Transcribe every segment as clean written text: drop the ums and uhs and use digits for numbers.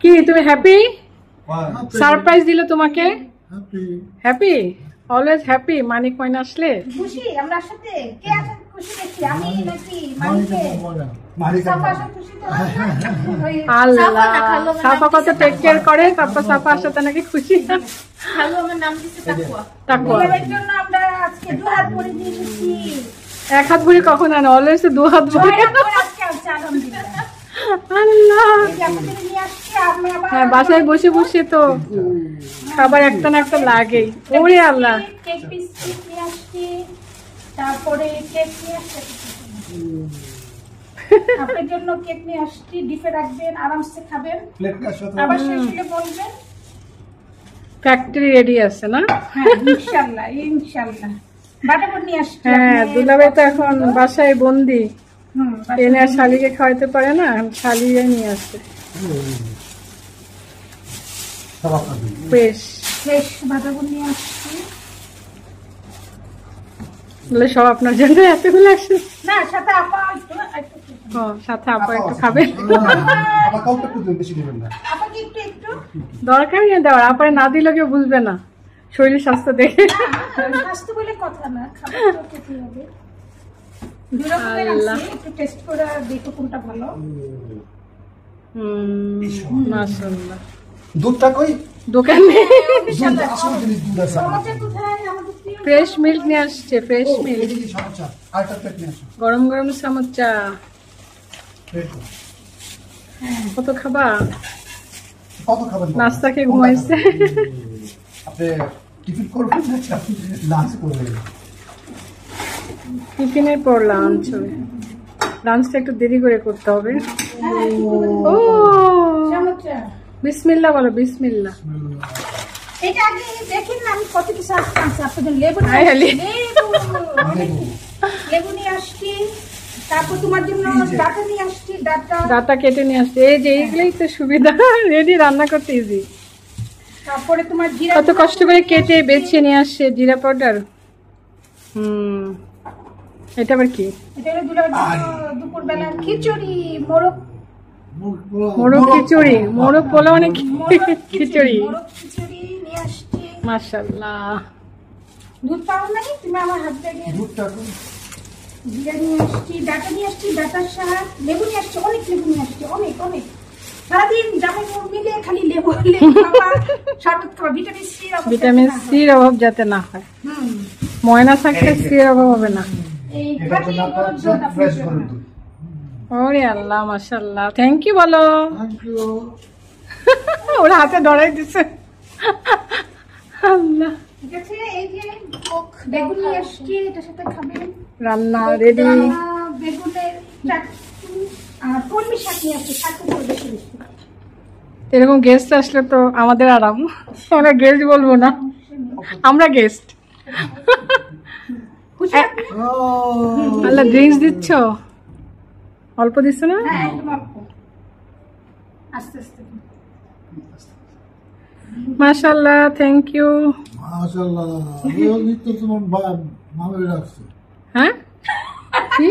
কি তুমি happy? Surprise দিল তোমাকে? Happy, always happy. মানিক ময়না আসলে খুশি। আমরা সাথে কে আছে খুশি দেখি? আমি নাকি মানিকে? সাফা আসলে খুশি তো। আল্লাহ, সাফা কত টেক কেয়ার করে, তারপর সাফা আসলে নাকি খুশি। খালু আমার নাম দিতে তাকওয়া। তাকওয়া এর জন্য আমরা আজকে দু হাত ভরে দিয়ে এসেছি। এক হাত ভরে কখন আনো? অলওয়েজ দু হাত ভরে। আজকে আছে আলহামদুলিল্লাহ। আল্লাহ, এই আপনাদের নিয়ে আসছি। আমি আবার হ্যাঁ, বাসায় বসে বসে তো খাবার একটা না একটা লাগেই। ওরে আল্লাহ, কেক বিস্কিট নিয়ে আসছি, তারপরে কেক নিয়ে আসছি। আপনার জন্য কেক নিয়ে আসছি, ডিপে রাখবেন, আরামসে খাবেন। আবার শেষ হলে বলবেন। ফ্যাক্টরি রেডি আছে না? হ্যাঁ ইনশাআল্লাহ ইনশাআল্লাহ। বাটাবর নিয়ে আসছি। হ্যাঁ, দুলাভাই তো এখন বাসায় বন্দি, এনে আর শালিকে খাওয়াইতে পারে না, শালিয়ে নিয়ে আসছে। বেশ, ফ্রেশ বাটাবর নিয়ে আসছি। বলে সব আপনার জন্য এতগুলো আসছে? না, সাথে আপা ও, সাথে আপা একটু খাবে। আপাকে একটু একটু দরকার নেই দেওয়ার, আপারে না দিলে কেউ বুঝবে না শরীর স্বাস্থ্য দেখে। স্বাস্থ্য বলে কথা না, খাবার তো খেতে হবে। একটু টেস্ট করে দেখো কোনটা ভালো। মাশাআল্লাহ। দুধটা কই? দোকানে ফ্রেশ মিল্ক নিয়ে আসছে, ফ্রেশ মিল্ক, গরম গরম সামোচা। কত খাবা? কত খাবেন? নাস্তা খেয়ে ঘুমাইছে। আপনি টিফিন করবেন না লাঞ্চ করবেন? টিফিনের পর লাঞ্চ হবে, লাঞ্চটা একটু দেরি করে করতে হবে। ও বিসমিল্লাহ বলো, বিসমিল্লাহ। এটা আগে দেখেন না আমি কত কিছু আনছি আপনাদের। লেবু লেবু নিয়ে আসছি, তারপর তোমার জন্য ডাটা নিয়ে আসছি। ডাটা কেটে নিয়ে আসছে। এই যে এইগুলোই তো সুবিধা, রেডি রান্না করতে ইজি। তারপরে তোমার জিরা কত কষ্ট করে কেটে বেছে নিয়ে আসছে জিরা পাউডার। এটা আবার কি? এটা হলো দুপুরবেলা খিচুড়ি, মোরগ খিচুড়ি, মোরগ পোলাও মানে খিচুড়ি। মোরগ খিচুড়ি নিয়ে আসছি। মাশাআল্লাহ। দুধ পাও নাই তুমি আমার হাত থেকে? দুধটা জিরা নিয়ে আসছি, ডাটা নিয়ে আসছি, ডাটার শাক, লেবু নিয়ে আসছি, অনেক লেবু নিয়ে আসছি, অনেক অনেক। সারাদিন জামাই মিলে খালি লেবু লেবু খাওয়া, শরবত খাওয়া। ভিটামিন সির অভাব যাতে না হয়। ময়না থাকলে সির অভাব হবে না। এই খাঁটি গরুর দুধ ফ্রেশ গরুর দুধ। ওরে আল্লাহ, মাশাআল্লাহ। থ্যাংক ইউ বলো। Thank you. ওরা হাতে ধরাই দিছে। আল্লাহ, ঠিক আছে। এই যে বেগুন নিয়ে আসছি, এটার সাথে খাবেন। রান্না রেডি। বেগুনের চাটনি আর কলমি শাক নিয়ে আসছি, শাক উপর বেশি বেশি। এরকম গেস্ট আসলে তো আমাদের আরাম। আমরা গেস্ট বলবো না, আমরা গেস্ট। আল্লাহ, ড্রিঙ্কস দিচ্ছ? অল্প দিচ্ছ না? হ্যাঁ একদম অল্প, আস্তে আস্তে। মাশাআল্লাহ, থ্যাংক ইউ। মাশাআল্লাহ। তো তোমার মামি রাখছে। হ্যাঁ কি?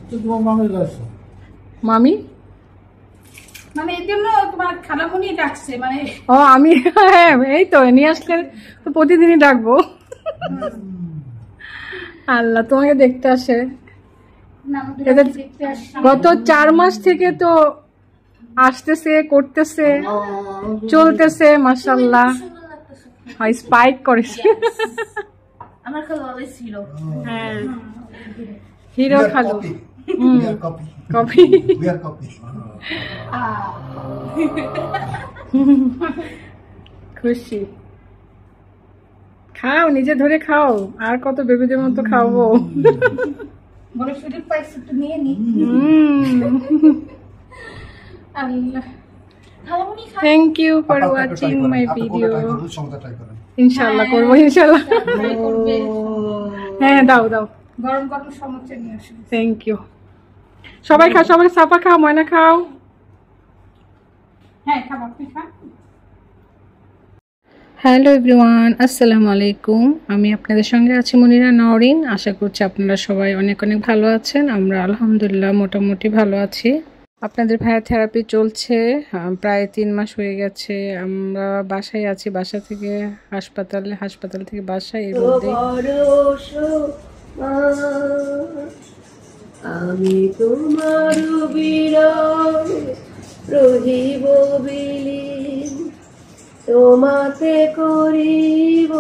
তো তোমার মামি রাখছে। মামি মানে এর জন্য তোমার খালামুনি ডাকছে মানে। ও আমি, হ্যাঁ এই তো নিয়ে আসলে তো প্রতিদিনই ডাকবো। আল্লাহ, তোমাকে দেখতে আসে। গত 4 মাস থেকে তো আসতেছে, করতেছে, চলতেছে। মাশাআল্লাহ, স্পাইক করেছে। আমার খালা ভালোই ছিল। হ্যাঁ, হিরো খালু। কপি। খুশি। খাও, নিজে ধরে খাও। আর কত বেবিদের মতো খাওয়াবো? বড় সুযোগ পাইছি, একটু নিয়ে নি। আল্লাহ, thank you for watching my video. ইনশাআল্লাহ করবো, ইনশাআল্লাহ। হ্যাঁ দাও দাও, গরম গরম সমুচা নিয়ে আসুন। Thank you. সবাই খাও, সবাই। সাফা খাও, ময়না খাও। হ্যাঁ খাবার, আপনি খান। হ্যালো এভরিওয়ান, আসসালামু আলাইকুম। আমি আপনাদের সঙ্গে আছি মুনিরা নওরিন। আশা করছি আপনারা সবাই অনেক অনেক ভালো আছেন। আমরা আলহামদুলিল্লাহ মোটামুটি ভালো আছি। আপনাদের ভাইয়ের থেরাপি চলছে, প্রায় 3 মাস হয়ে গেছে। আমরা বাসায় আছি, বাসা থেকে হাসপাতাল থেকে বাসায়। এর মধ্যে আমি তোমার বিরহ রহিব বিলীন, তোমাতে করিব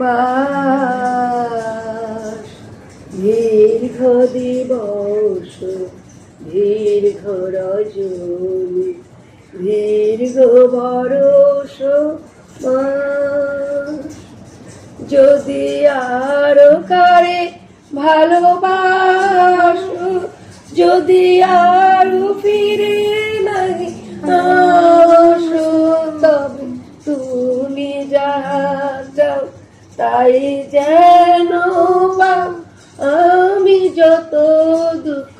বাস। দীর্ঘ দিবস দীর্ঘ রজনী দীর্ঘ বরষ মাস, যদি আরো কারে ভালোবাসো, যদি আরো ফিরে নাই আসো, তবে তুমি যাহা চাও তাই যেন পাও, আমি যত দুঃখ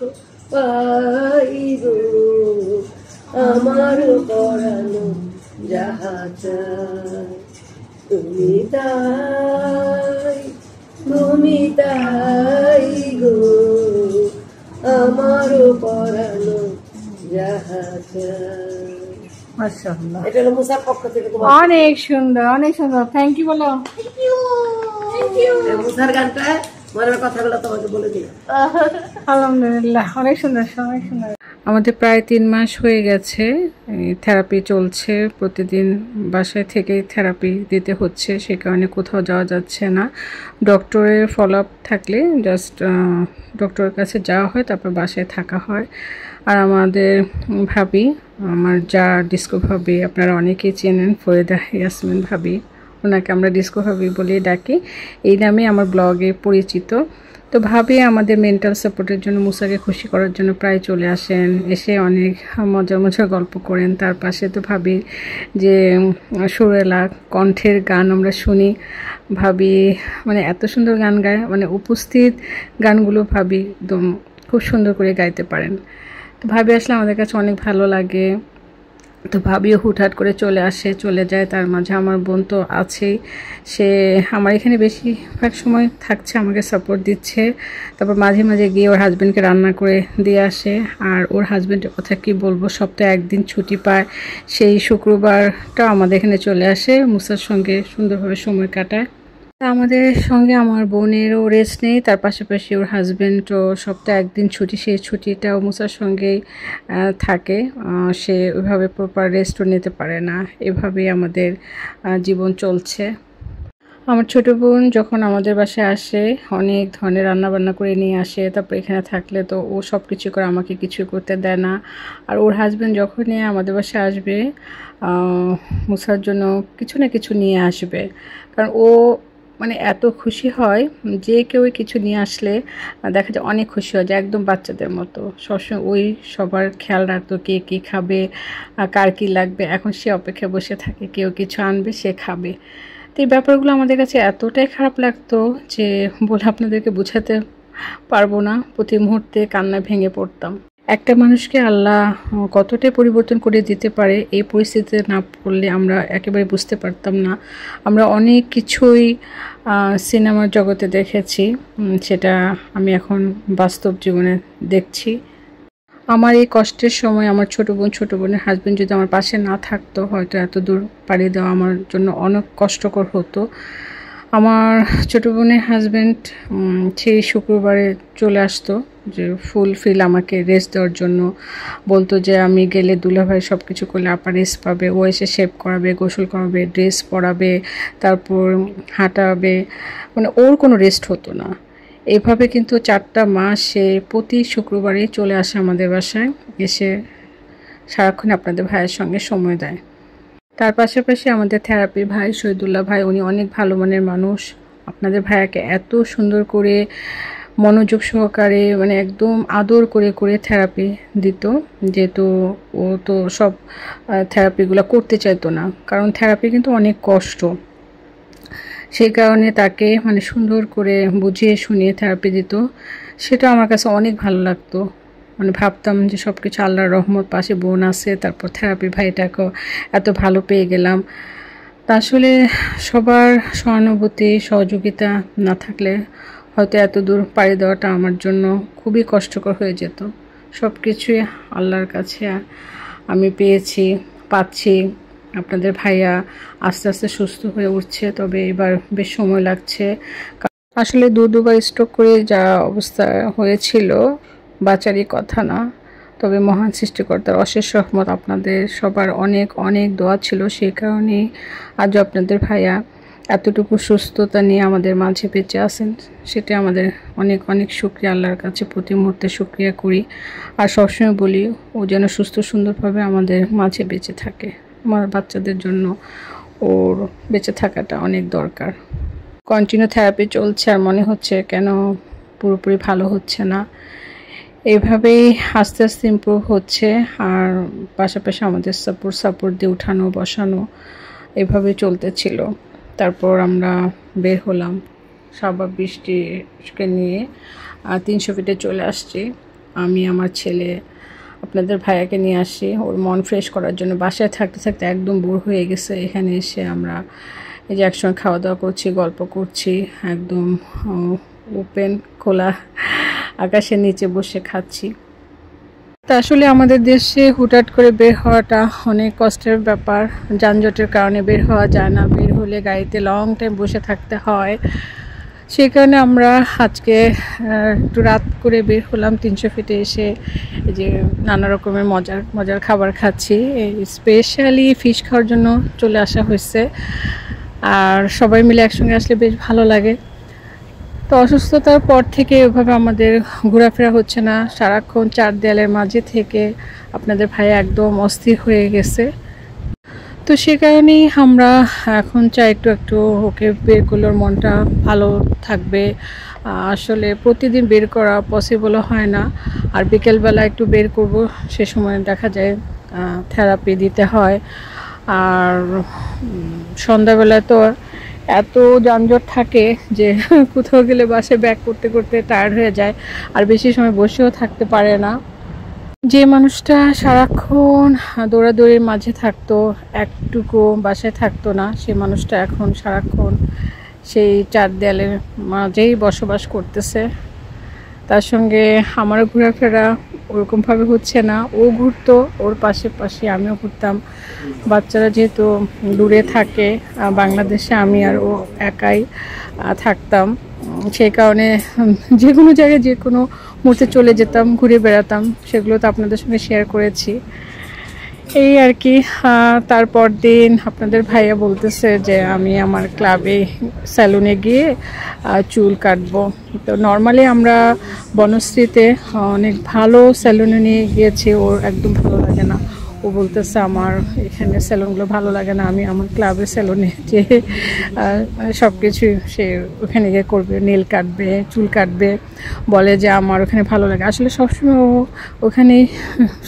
পাইব, আমার পরানো যাহা চাই তুমি তাই গো, আমার পরানো যাহা চাই। মাশাআল্লাহ, এটা হলো মুসার পক্ষ থেকে তোমার। অনেক সুন্দর, অনেক সুন্দর। থ্যাংক ইউ বলো। মুসার গানটা মনের কথাগুলো তোমাকে বলে দিলাম। আলহামদুলিল্লাহ, অনেক সুন্দর, অনেক সুন্দর। আমাদের প্রায় 3 মাস হয়ে গেছে থেরাপি চলছে। প্রতিদিন বাসায় থেকে থেরাপি দিতে হচ্ছে, সে কারণে কোথাও যাওয়া যাচ্ছে না। ডক্টরের ফলো আপ থাকলে জাস্ট ডক্টরের কাছে যাওয়া হয়, তারপর বাসায় থাকা হয়। আর আমাদের ভাবি, আমার যা ডিস্কো ভাবি, আপনারা অনেকেই চেনেন, ফরিদা ইয়াসমিন ভাবি, ওনাকে আমরা ডিস্কো ভাবি বলেই ডাকি, এই নামে আমার ব্লগে পরিচিত। তো ভাবি আমাদের মেন্টাল সাপোর্টের জন্য, মুসাকে খুশি করার জন্য প্রায় চলে আসেন, এসে অনেক মজার গল্প করেন। তার পাশে তো ভাবি যে সুরেলা কণ্ঠের গান আমরা শুনি, ভাবি মানে এত সুন্দর গান গায়, মানে উপস্থিত গানগুলো ভাবি একদম খুব সুন্দর করে গাইতে পারেন। তো ভাবি আসলে আমাদের কাছে অনেক ভালো লাগে। তো ভাবিও হুটহাট করে চলে আসে, চলে যায়। তার মাঝে আমার বোন তো আছেই, সে আমার এখানে বেশিরভাগ সময় থাকছে, আমাকে সাপোর্ট দিচ্ছে। তারপর মাঝে মাঝে গিয়ে ওর হাজব্যান্ডকে রান্না করে দিয়ে আসে। আর ওর হাজব্যান্ডের কথা কি বলবো, সপ্তাহে একদিন ছুটি পায়, সেই শুক্রবারটা আমাদের এখানে চলে আসে, মুসার সঙ্গে সুন্দরভাবে সময় কাটায়। আমাদের সঙ্গে আমার বোনেরও রেস্ট নেই, তার পাশাপাশি ওর হাজব্যান্ডও সপ্তাহে একদিন ছুটি, সেই ছুটিটাও মুসার সঙ্গেই থাকে। সে ওইভাবে প্রপার রেস্টও নিতে পারে না। এভাবেই আমাদের জীবন চলছে। আমার ছোট বোন যখন আমাদের বাসায় আসে, অনেক ধরনের রান্নাবান্না করে নিয়ে আসে। তারপর এখানে থাকলে তো ও সব কিছু করে, আমাকে কিছু করতে দেয় না। আর ওর হাজব্যান্ড যখনই আমাদের বাসায় আসবে, মুসার জন্য কিছু না কিছু নিয়ে আসবে, কারণ ও মানে এত খুশি হয় যে কেউ কিছু নিয়ে আসলে দেখা যায় অনেক খুশি হয়, যে একদম বাচ্চাদের মতো সবসময় ওই সবার খেয়াল রাখতো, কে কী খাবে, কার কী লাগবে। এখন সে অপেক্ষায় বসে থাকে, কেউ কিছু আনবে, সে খাবে। তো এই ব্যাপারগুলো আমাদের কাছে এতটাই খারাপ লাগতো যে বলে আপনাদেরকে বোঝাতে পারবো না। প্রতি মুহূর্তে কান্না ভেঙে পড়তাম। একটা মানুষকে আল্লাহ কতটাই পরিবর্তন করে দিতে পারে, এই পরিস্থিতিতে না পড়লে আমরা একেবারে বুঝতে পারতাম না। আমরা অনেক কিছুই সিনেমার জগতে দেখেছি, সেটা আমি এখন বাস্তব জীবনে দেখছি। আমার এই কষ্টের সময় আমার ছোট বোনের হাজব্যান্ড যদি আমার পাশে না থাকতো, হয়তো এত দূর পাড়ি দেওয়া আমার জন্য অনেক কষ্টকর হতো। আমার ছোট বোনের হাজব্যান্ড সেই শুক্রবারে চলে আসতো, যে ফুলফিল আমাকে রেস্ট দেওয়ার জন্য বলতো, যে আমি গেলে দুলাভাই সব কিছু করলে আপা রেস্ট পাবে। ও এসে শেভ করাবে, গোসল করাবে, ড্রেস পরাবে, তারপর হাঁটাবে, মানে ওর কোনো রেস্ট হতো না। এইভাবে কিন্তু 4টা মাস সে প্রতি শুক্রবারেই চলে আসে আমাদের বাসায়, এসে সারাক্ষণ আপনাদের ভাইয়ের সঙ্গে সময় দেয়। তার পাশাপাশি আমাদের থেরাপির ভাই শহীদুল্লাহ ভাই, উনি অনেক ভালো মনের মানুষ। আপনাদের ভাইয়াকে এত সুন্দর করে মনোযোগ সহকারে, মানে একদম আদর করে করে থেরাপি দিত, যেহেতু ও তো সব থেরাপিগুলো করতে চাইতো না, কারণ থেরাপি কিন্তু অনেক কষ্ট। সেই কারণে তাকে মানে সুন্দর করে বুঝিয়ে শুনিয়ে থেরাপি দিত, সেটা আমার কাছে অনেক ভালো লাগতো। মানে ভাবতাম যে সব কিছু আল্লাহর রহমত, পাশে বোন আছে, তারপর থেরাপির ভাইটাকেও এত ভালো পেয়ে গেলাম। তা আসলে সবার সহানুভূতি সহযোগিতা না থাকলে হয়তো এত দূর পাড়ি দেওয়াটা আমার জন্য খুবই কষ্টকর হয়ে যেত। সব কিছুই আল্লাহর কাছে আমি পাচ্ছি। আপনাদের ভাইয়া আস্তে আস্তে সুস্থ হয়ে উঠছে, তবে এবার বেশ সময় লাগছে। আসলে দুবার স্ট্রোক করে যা অবস্থা হয়েছিল বাঁচারই কথা না। তবে মহান সৃষ্টিকর্তার অশেষ রহমত, আপনাদের সবার অনেক অনেক দোয়া ছিল, সেই কারণেই আজও আপনাদের ভাইয়া এতটুকু সুস্থতা নিয়ে আমাদের মাঝে বেঁচে আছেন। সেটা আমাদের অনেক অনেক শুকরিয়া, আল্লাহর কাছে প্রতি মুহূর্তে শুকরিয়া করি। আর সবসময় বলি ও যেন সুস্থ সুন্দরভাবে আমাদের মাঝে বেঁচে থাকে। আমার বাচ্চাদের জন্য ওর বেঁচে থাকাটা অনেক দরকার। কন্টিনিউ থেরাপি চলছে, আর মনে হচ্ছে কেন পুরোপুরি ভালো হচ্ছে না। এইভাবেই আস্তে আস্তে ইমপ্রুভ হচ্ছে। আর পাশাপাশি আমাদের সাপোর্ট দিয়ে উঠানো বসানো এভাবে চলতেছিল। তারপর আমরা বের হলাম সাবা বৃষ্টিকে নিয়ে 300 ফিটে চলে আসছি। আমি আমার ছেলে আপনাদের ভাইয়াকে নিয়ে আসি ওর মন ফ্রেশ করার জন্য। বাসায় থাকতে থাকতে একদম বোর হয়ে গেছে। এখানে এসে আমরা এই যে একসঙ্গে খাওয়া দাওয়া করছি, গল্প করছি, একদম ওপেন খোলা আকাশের নিচে বসে খাচ্ছি। তা আসলে আমাদের দেশে হুটহাট করে বের হওয়াটা অনেক কষ্টের ব্যাপার। যানজটের কারণে বের হওয়া যায় না, বের হলে গাড়িতে লং টাইম বসে থাকতে হয়। সেই কারণে আমরা আজকে একটু রাত করে বের হলাম। 300 ফিটে এসে যে নানা রকমের মজার খাবার খাচ্ছি। স্পেশালি ফিশ খাওয়ার জন্য চলে আসা হয়েছে। আর সবাই মিলে একসঙ্গে আসলে বেশ ভালো লাগে। তো অসুস্থতার পর থেকে ওইভাবে আমাদের ঘোরাফেরা হচ্ছে না, সারাক্ষণ 4 দেয়ালের মাঝে থেকে আপনাদের ভাই একদম অস্থির হয়ে গেছে। তো সে কারণেই আমরা এখন চাই একটু ওকে বের করলে ওর মনটা ভালো থাকবে। আসলে প্রতিদিন বের করা পসিবলও হয় না। আর বিকেলবেলা একটু বের করব, সে সময় দেখা যায় থেরাপি দিতে হয়। আর সন্ধ্যাবেলায় তো এত যানজট থাকে যে কোথাও গেলে বাসে ব্যাক করতে করতে টায়ার্ড হয়ে যায়, আর বেশি সময় বসেও থাকতে পারে না। যে মানুষটা সারাক্ষণ দৌড়াদৌড়ির মাঝে থাকতো, একটুকু বাসায় থাকতো না, সে মানুষটা এখন সারাক্ষণ সেই 4 দেয়ালের মাঝেই বসবাস করতেছে। তার সঙ্গে আমারও ঘোরাফেরা ওরকমভাবে হচ্ছে না। ও ঘুরতো, ওর পাশে আমিও ঘুরতাম। বাচ্চারা যেহেতু দূরে থাকে বাংলাদেশে, আমি আর ও একাই থাকতাম। সেই কারণে যে কোনো জায়গায় যে কোনো মুহূর্তে চলে যেতাম, ঘুরে বেড়াতাম। সেগুলো তো আপনাদের সঙ্গে শেয়ার করেছি। এই আর কি। তারপর দিন আপনাদের ভাইয়া বলতেছে যে আমি আমার ক্লাবে স্যালুনে গিয়ে চুল কাটবো। তো নর্মালি আমরা বনশ্রীতে অনেক ভালো স্যালুনে নিয়ে গিয়েছি, ওর একদম ভালো লাগে না। ও বলতেছে আমার এখানে স্যালুনগুলো ভালো লাগে না, আমি আমার ক্লাবের স্যালুনে যে সব কিছু সে ওখানে গিয়ে করবে, নেল কাটবে, চুল কাটবে, বলে যে আমার ওখানে ভালো লাগে। আসলে সবসময় ও ওখানেই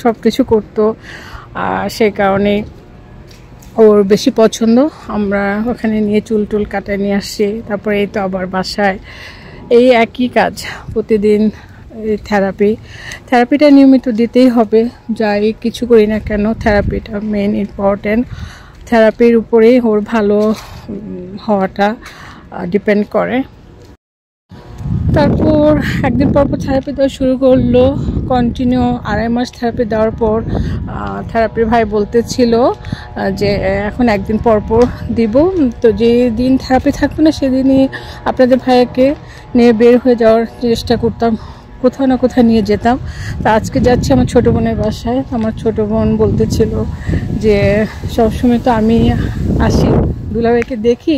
সব কিছু করতো, সেই কারণে ওর বেশি পছন্দ। আমরা ওখানে নিয়ে চুল কাটায় নিয়ে আসছি। তারপরে এই তো আবার বাসায় এই একই কাজ প্রতিদিন। থেরাপিটা নিয়মিত দিতেই হবে, যাই কিছু করি না কেন থেরাপিটা মেন ইম্পর্টেন্ট। থেরাপির উপরেই ওর ভালো হওয়াটা ডিপেন্ড করে। তারপর একদিন পর থেরাপি দেওয়া শুরু করলো। কন্টিনিউ 2.5 মাস থেরাপি দেওয়ার পর থেরাপির ভাই বলতেছিল যে এখন একদিন পর দিব। তো যেদিন থেরাপি থাকবে না সেদিনই আপনাদের ভাইয়াকে নিয়ে বের হয়ে যাওয়ার চেষ্টা করতাম, কোথাও না কোথাও নিয়ে যেতাম। তা আজকে যাচ্ছি আমার ছোটো বোনের বাসায়। আমার ছোটো বোন বলতেছিল যে সবসময় তো আমি আসি, দুলাভাইকে দেখি,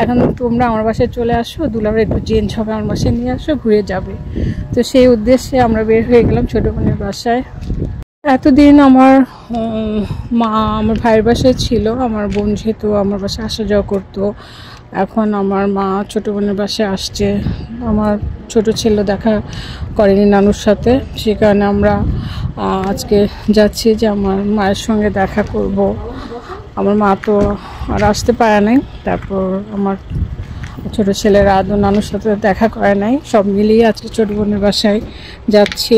এখন তোমরা আমার বাসায় চলে আসো, দুলাভাই একটু চেঞ্জ হবে, আমার বাসায় নিয়ে আসো, ঘুরে যাবে। তো সেই উদ্দেশ্যে আমরা বের হয়ে গেলাম ছোটো বোনের বাসায়। এতদিন আমার মা আমার ভাইয়ের বাসায় ছিল, আমার বোন যেহেতু আমার বাসায় আসা যাওয়া করতো। এখন আমার মা ছোটো বোনের বাসায় আসছে। আমার ছোট ছেলে দেখা করেনি নানুর সাথে, সে কারণে আমরা আজকে যাচ্ছি যে আমার মায়ের সঙ্গে দেখা করব। আমার মা তো আর আসতে পারে নাই। তারপর আমার ছোট ছেলেরা আদৌ নানুর সাথে দেখা করে নাই। সব মিলিয়ে আজকে ছোটো বোনের বাসায় যাচ্ছি।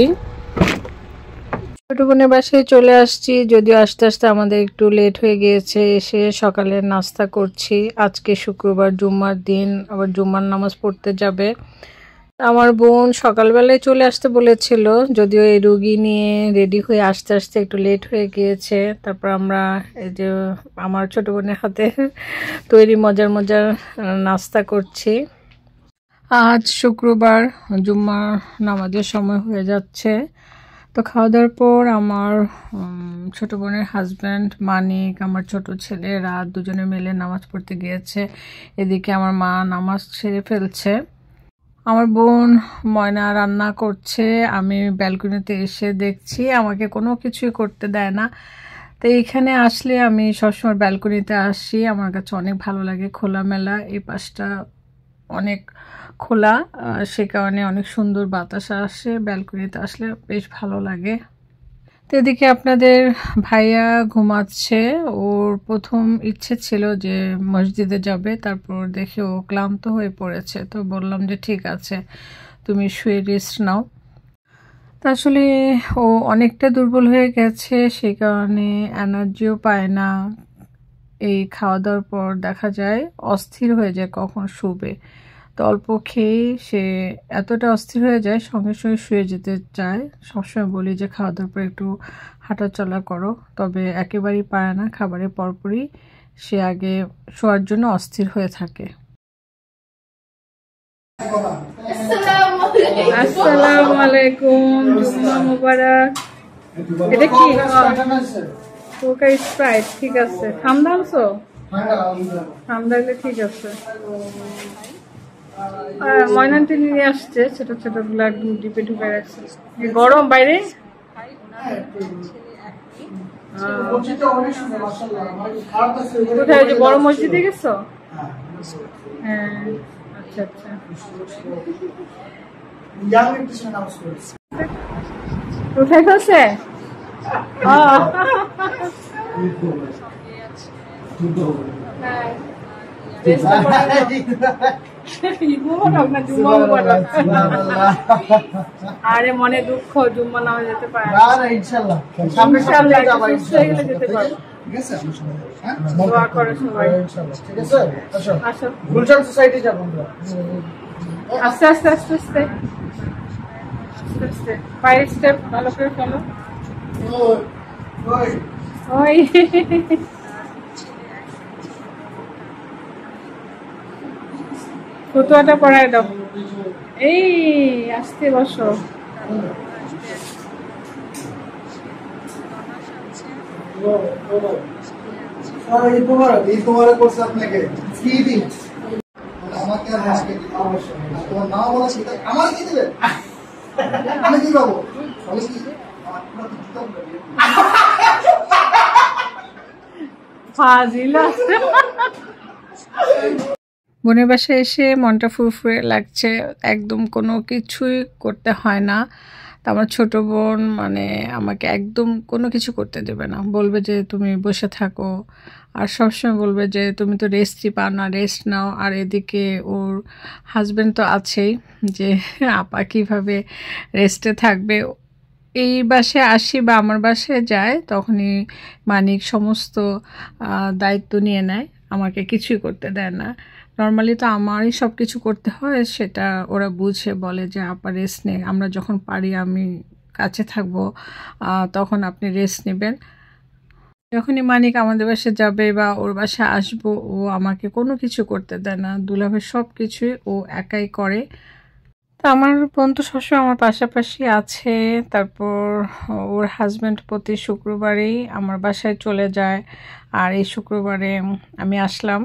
ছোটো বোনের বাসায় চলে আসছি, যদিও আস্তে আস্তে আমাদের একটু লেট হয়ে গিয়েছে। এসে সকালে নাস্তা করছি। আজকে শুক্রবার, জুম্মার দিন, আবার জুম্মার নামাজ পড়তে যাবে। আমার বোন সকালবেলায় চলে আসতে বলেছিল, যদিও এই রুগী নিয়ে রেডি হয়ে আসতে আসতে একটু লেট হয়ে গিয়েছে। তারপর আমরা এই যে আমার ছোট বোনের হাতে তৈরি মজার মজার নাস্তা করছি। আজ শুক্রবার, জুম্মার নামাজের সময় হয়ে যাচ্ছে। তো খাওয়া দাওয়ার পর আমার ছোট বোনের হাজব্যান্ড মানিক, আমার ছোট ছেলে রাত দুজনে মিলে নামাজ পড়তে গিয়েছে। এদিকে আমার মা নামাজ ছেড়ে ফেলছে। আমার বোন ময়না রান্না করছে, আমি ব্যালকনিতে এসে দেখছি আমাকে কোনো কিছুই করতে দেয় না। তো এইখানে আসলে আমি সবসময় ব্যালকনিতে আসি, আমার কাছে অনেক ভালো লাগে, খোলামেলা, এই পাশটা অনেক খোলা, সে কারণে অনেক সুন্দর বাতাস আসে, ব্যালকনিতে আসলে বেশ ভালো লাগে। তো এদিকে আপনাদের ভাইয়া ঘুমাচ্ছে, ওর প্রথম ইচ্ছে ছিল যে মসজিদে যাবে, তারপর দেখে ও ক্লান্ত হয়ে পড়েছে। তো বললাম যে ঠিক আছে, তুমি শুয়ে রেস্ট নাও। তা আসলে ও অনেকটা দুর্বল হয়ে গেছে, সেই কারণে এনার্জিও পায় না। এই খাওয়া দাওয়ার পর দেখা যায় অস্থির হয়ে যায় কখন শুবে। তো অল্প খেয়েই সে এতটা অস্থির হয়ে যায়, সঙ্গে সঙ্গে শুয়ে যেতে চায়। সবসময় বলি যে খাওয়া দাওয়ার পর একটু হাঁটাচলা করো, তবে একেবারেই পারে না। খাবারের পরপরই সে আগে শোয়ার জন্য অস্থির হয়ে থাকে। আসসালামু আলাইকুম, জুম্মা মুবারক। এটা কি? কোকা স্প্রাইট, ঠিক আছে। ঠান্ডা আনছো? ঠান্ডা হলে ঠিক আছে। ময়নান্টি নিয়ে আসছে ছোট ছোট গুলা, একদম ডিপে ঢুকে রাখছে। গরম বাইরে? কোথায়? যে বড় মসজিদে গেছো? হ্যাঁ, আচ্ছা আচ্ছা। কোথায় ফেলছে? আরে মনে দুঃখ, জুম্মা নামে যেতে পারে না। ইনশাআল্লাহ যেতে পারবো। দোয়া করো সবাই। ঠিক আছে, আসো। গুলশান সোসাইটি যাব আমরা। আস্তে আস্তে আস্তে আস্তে আস্তে আস্তে, পায়ের স্টেপ ভালো করে ফেলো। ওই ফতুয়াটা পড়ায় দাও। এই আস্তে বসো। বোনের বাসায় এসে মনটা ফুরফুরে লাগছে, একদম কোনো কিছুই করতে হয় না। তো আমার ছোট বোন মানে আমাকে একদম কোনো কিছু করতে দেবে না, বলবে যে তুমি বসে থাকো, আর সবসময় বলবে যে তুমি তো রেস্টই পাও না, রেস্ট নাও। আর এদিকে ওর হাজব্যান্ড তো আছেই, যে আপা কীভাবে রেস্টে থাকবে। এই বাসায় আসি বা আমার বাসায় যায়, তখনই মানিক সমস্ত দায়িত্ব নিয়ে নেয়, আমাকে কিছুই করতে দেয় না। নর্মালি তো আমারই সব কিছু করতে হয়, সেটা ওরা বুঝে, বলে যে আপা রেস্ট নেই, আমরা যখন পারি আমি কাছে থাকবো, তখন আপনি রেস্ট নেবেন। যখনই মানিক আমাদের বাসায় যাবে বা ওর বাসায় আসবো, ও আমাকে কোনো কিছু করতে দেয় না, দুলাভাই সব কিছুই ও একাই করে। তো আমার বোন তো সবসময় আমার পাশাপাশি আছে। তারপর ওর হাজব্যান্ড প্রতি শুক্রবারেই আমার বাসায় চলে যায়, আর এই শুক্রবারে আমি আসলাম।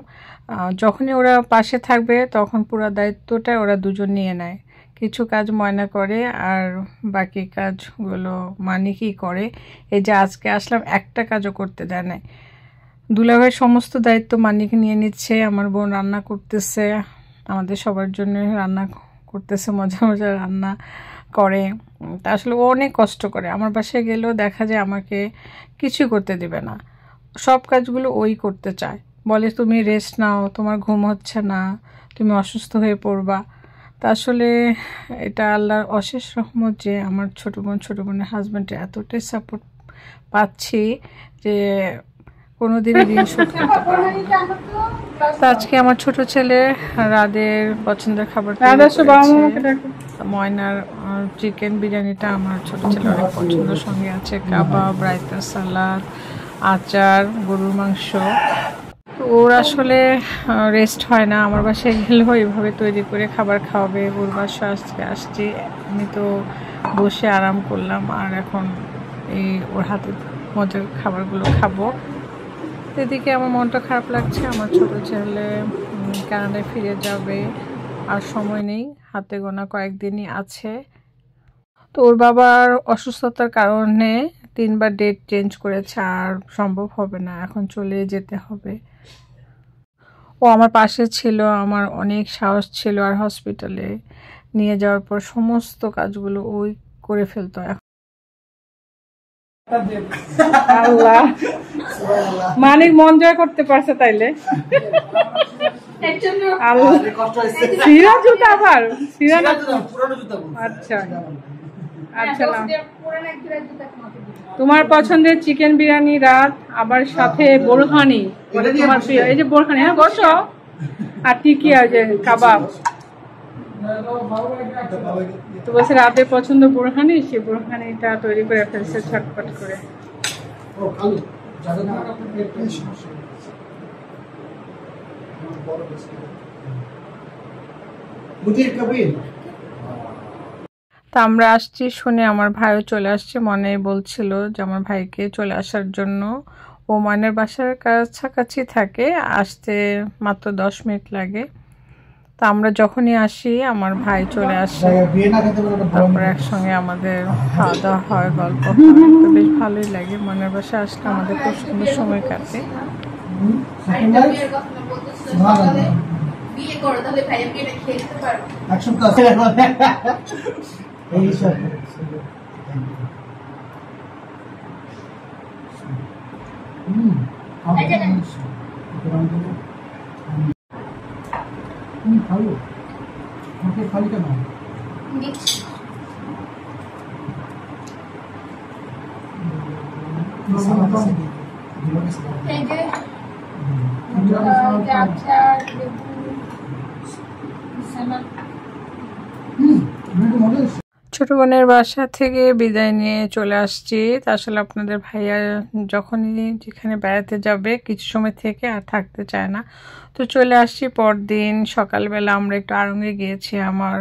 যখনই ওরা পাশে থাকবে তখন পুরো দায়িত্বটা ওরা দুজন নিয়ে নেয়। কিছু কাজ ময়না করে আর বাকি কাজগুলো মানিকই করে। এই যে আজকে আসলাম, একটা কাজও করতে দেয় নাই। দুলাভাইয়ের সমস্ত দায়িত্ব মানিক নিয়ে নিচ্ছে। আমার বোন রান্না করতেছে, আমাদের সবার জন্য রান্না করতেছে, মজা মজা রান্না করে। তা আসলে ও অনেক কষ্ট করে। আমার বাসায় গেলেও দেখা যায় আমাকে কিছুই করতে দেবে না, সব কাজগুলো ওই করতে চায়, বলে তুমি রেস্ট নাও, তোমার ঘুম হচ্ছে না, তুমি অসুস্থ হয়ে পড়বা। তা আসলে এটা আল্লাহর অশেষ রহমত যে আমার ছোটো বোনের হাজব্যান্ডের এতটাই সাপোর্ট পাচ্ছি যে কোনোদিনই ঋণ শোধ করতে পারবো না। তো আজকে আমার ছোট ছেলে রাদের পছন্দের খাবার ময়নার চিকেন বিরিয়ানিটা আমার ছোট ছেলে অনেক পছন্দ, সঙ্গে আছে কাবাব, রায়তা, সালাদ, আচার, গরুর মাংস। তো ওর আসলে রেস্ট হয় না, আমার বাসায় গেলেও এইভাবে তৈরি করে খাবার খাওয়াবে। ওর বাসায় আজকে আসছি, আমি তো বসে আরাম করলাম আর এখন এই ওর হাতে মজার খাবারগুলো খাবো। এদিকে আমার মনটা খারাপ লাগছে, আমার ছোট ছেলে কানাডায় ফিরে যাবে, আর সময় নেই, হাতে গোনা কয়েকদিনই আছে। তো ওর বাবার অসুস্থতার কারণে 3বার ডেট চেঞ্জ করেছে, আর সম্ভব হবে না, এখন চলে যেতে হবে। ও আমার পাশে ছিল, আমার অনেক সাহস ছিল, আর হসপিটালে নিয়ে যাওয়ার পর সমস্ত কাজগুলো ওই করে ফেলতো। আল্লাহ, মানিক মন জয় করতে পারছে তাইলে। আচ্ছা আচ্ছা, তোমার পছন্দের চিকেন বিরিয়ানি রাত, আবার সাথে বোরহানি, তোমার প্রিয় এই যে বোরহানি, হ্যাঁ বসো, আর টিকি আর যে কাবাব। তো বলছে রাতের পছন্দ বোরহানি, সেই বোরহানিটা তৈরি করে ফেলছে ছটপট করে। তা আমরা আসছি শুনে আমার ভাইও চলে আসছে, মনে বলছিল যে আমার ভাইকে চলে আসার জন্য। ও মনের বাসার কাছাকাছি থাকে, আসতে মাত্র 10 মিনিট লাগে। তা আমরা যখনই আসি আমার ভাই চলে আসে, তারপরে একসঙ্গে আমাদের খাওয়া দাওয়া হয়, গল্প হয়, তো বেশ ভালোই লাগে। মনের বাসায় আসলে আমাদের খুব সুন্দর সময় কাটে। ভালো খালি কেন ছোট বোনের বাসা থেকে বিদায় নিয়ে চলে আসছি। তা আসলে আপনাদের ভাইয়া যখনই যেখানে বেড়াতে যাবে কিছু সময় থেকে আর থাকতে চায় না, তো চলে আসছি। পরদিন সকালবেলা আমরা একটু আড়ঙ্গে গিয়েছি, আমার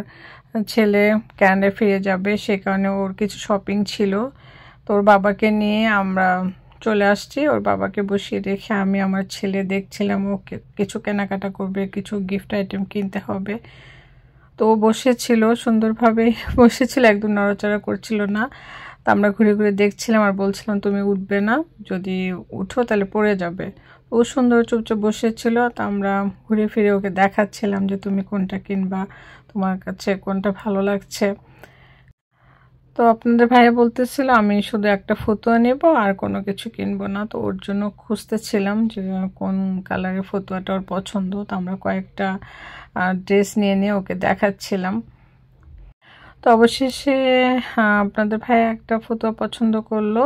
ছেলে ক্যানাডায় ফিরে যাবে, সে কারণে ওর কিছু শপিং ছিল। তো ওর বাবাকে নিয়ে আমরা চলে আসছি। ওর বাবাকে বসিয়ে রেখে আমি আমার ছেলে দেখছিলাম, ও কিছু কেনাকাটা করবে, কিছু গিফট আইটেম কিনতে হবে। তো ও বসেছিল, সুন্দরভাবে বসেছিল, একদম নড়াচড়া করছিল না। তো আমরা ঘুরে ঘুরে দেখছিলাম আর বলছিলাম তুমি উঠবে না, যদি উঠো তাহলে পড়ে যাবে। ও সুন্দর চুপচাপ বসেছিল, তো আমরা ঘুরে ফিরে ওকে দেখাচ্ছিলাম যে তুমি কোনটা কিনবা, তোমার কাছে কোনটা ভালো লাগছে। তো আপনাদের ভাইয়া বলতেছিল আমি শুধু একটা ফতুয়া নেব আর কোনো কিছু কিনবো না। তো ওর জন্য খুঁজতেছিলাম যে কোন কালারের ফতুয়াটা ওর পছন্দ। তো আমরা কয়েকটা ড্রেস নিয়ে ওকে দেখাচ্ছিলাম। তো অবশেষে আপনাদের ভাইয়া একটা ফতুয়া পছন্দ করলো।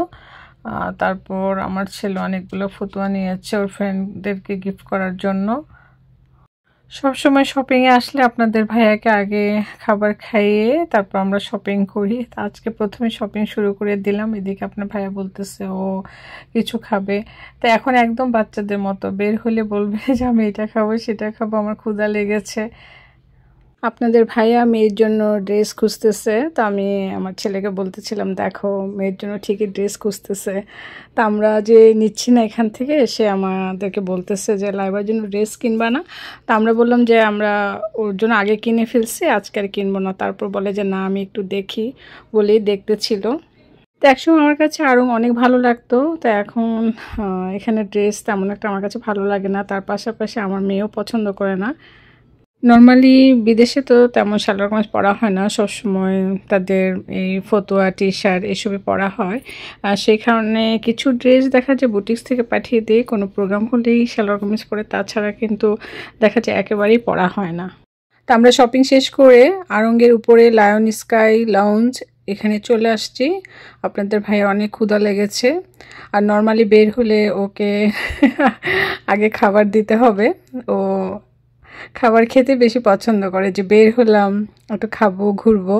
তারপর আমার ছেলে অনেকগুলো ফতুয়া নিয়েছে ওর ফ্রেন্ডদেরকে গিফট করার জন্য। সবসময় শপিংয়ে আসলে আপনাদের ভাইয়াকে আগে খাবার খাইয়ে তারপর আমরা শপিং করি। তো আজকে প্রথমে শপিং শুরু করে দিলাম। এদিকে আপনার ভাইয়া বলতেছে ও কিছু খাবে। তো এখন একদম বাচ্চাদের মতো বের হলে বলবে যে আমি এটা খাবো সেটা খাবো, আমার ক্ষুধা লেগেছে। আপনাদের ভাইয়া মেয়ের জন্য ড্রেস খুঁজতেছে। তো আমি আমার ছেলেকে বলতেছিলাম দেখো মেয়ের জন্য ঠিকই ড্রেস খুঁজতেছে। তা আমরা যে নিচ্ছি না এখান থেকে, সে আমাদেরকে বলতেছে যে লাইবার জন্য ড্রেস কিনবা না। তা আমরা বললাম যে আমরা ওর জন্য আগে কিনে ফেলছি, আজকে আর কিনবো না। তারপর বলে যে না আমি একটু দেখি, বলেই দেখতেছিল। তো একসময় আমার কাছে আরও অনেক ভালো লাগতো। তো এখন এখানে ড্রেস তেমন একটা আমার কাছে ভালো লাগে না। তার পাশাপাশি আমার মেয়েও পছন্দ করে না। নর্মালি বিদেশে তো তেমন সালোয়ার কামিজ পরা হয় না, সবসময় তাদের এই ফতুয়া টি শার্ট এসবে পরা হয়। আর সেই কারণে কিছু ড্রেস দেখা যায় বুটিক্স থেকে পাঠিয়ে দিয়ে কোনো প্রোগ্রাম হলেই সালোয়ার কামিজ পরে, তাছাড়া কিন্তু দেখা যায় একেবারেই পরা হয় না। তো আমরা শপিং শেষ করে আড়ঙ্গের উপরে লায়ন স্কাই লাউঞ্জ এখানে চলে আসছি। আপনাদের ভাইয়ের অনেক ক্ষুধা লেগেছে, আর নর্মালি বের হলে ওকে আগে খাবার দিতে হবে। ও খাবার খেতে বেশি পছন্দ করে, যে বের হলাম একটু খাবো ঘুরবো।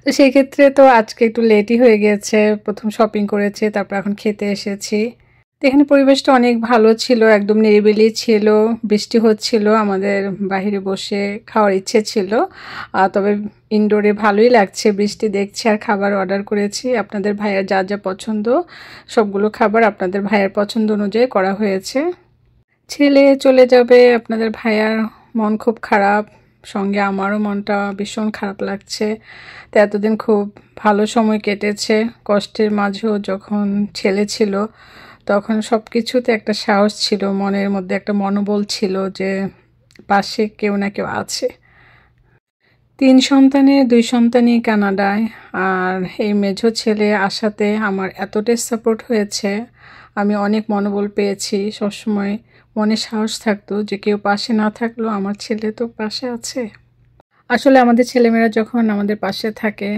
তো সেই ক্ষেত্রে তো আজকে একটু লেটই হয়ে গিয়েছে, প্রথম শপিং করেছে, তারপর এখন খেতে এসেছি। তো এখানে পরিবেশটা অনেক ভালো ছিল, একদম নিরিবিলি ছিল, বৃষ্টি হচ্ছিল, আমাদের বাইরে বসে খাওয়ার ইচ্ছে ছিল। তবে ইনডোরে ভালোই লাগছে, বৃষ্টি দেখছি, আর খাবার অর্ডার করেছি। আপনাদের ভাইয়ের যা যা পছন্দ সবগুলো খাবার আপনাদের ভাইয়ের পছন্দ অনুযায়ী করা হয়েছে। ছেলে চলে যাবে, আপনাদের ভাইয়ার মন খুব খারাপ, সঙ্গে আমারও মনটা ভীষণ খারাপ লাগছে। তো এতদিন খুব ভালো সময় কেটেছে, কষ্টের মাঝেও যখন ছেলে ছিল তখন সব কিছুতে একটা সাহস ছিল, মনের মধ্যে একটা মনোবল ছিল যে পাশে কেউ না কেউ আছে। 3 সন্তানের 2 সন্তানই কানাডায়, আর এই মেঝো ছেলে আসাতে আমার এতটাই সাপোর্ট হয়েছে, আমি অনেক মনোবল পেয়েছি। সবসময় মনে সাহস থাকতো যে কেউ পাশে না থাকলেও আমার ছেলে তো পাশে আছে। আসলে আমাদের ছেলেমেয়েরা যখন আমাদের পাশে থাকে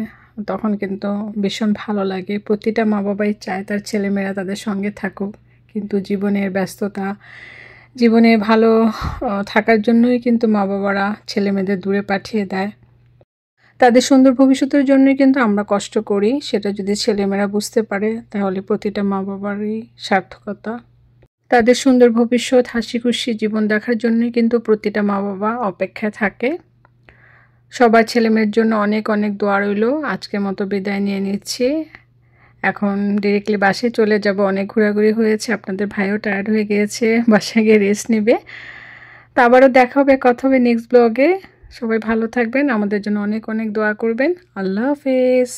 তখন কিন্তু ভীষণ ভালো লাগে। প্রতিটা মা বাবাই চায় তার ছেলেমেয়েরা তাদের সঙ্গে থাকুক, কিন্তু জীবনের ব্যস্ততা, জীবনে ভালো থাকার জন্যই কিন্তু মা বাবারা ছেলেমেয়েদের দূরে পাঠিয়ে দেয়। তাদের সুন্দর ভবিষ্যতের জন্যই কিন্তু আমরা কষ্ট করি, সেটা যদি ছেলেমেয়েরা বুঝতে পারে তাহলে প্রতিটা মা বাবারই সার্থকতা। তাদের সুন্দর ভবিষ্যৎ, হাসি খুশি জীবন দেখার জন্যই কিন্তু প্রতিটা মা বাবা অপেক্ষায় থাকে। সবার ছেলেমেয়ের জন্য অনেক অনেক দোয়া রইল। আজকের মতো বিদায় নিয়ে নিচ্ছি, এখন ডিরেক্টলি বাসায় চলে যাব। অনেক ঘোরাঘুরি হয়েছে, আপনাদের ভাইও টায়ার্ড হয়ে গিয়েছে, বাসায় গিয়ে রেস্ট নেবে। তা আবারও দেখা হবে, কথা হবে নেক্সট ব্লগে। সবাই ভালো থাকবেন, আমাদের জন্য অনেক অনেক দোয়া করবেন। আল্লাহ হাফেজ।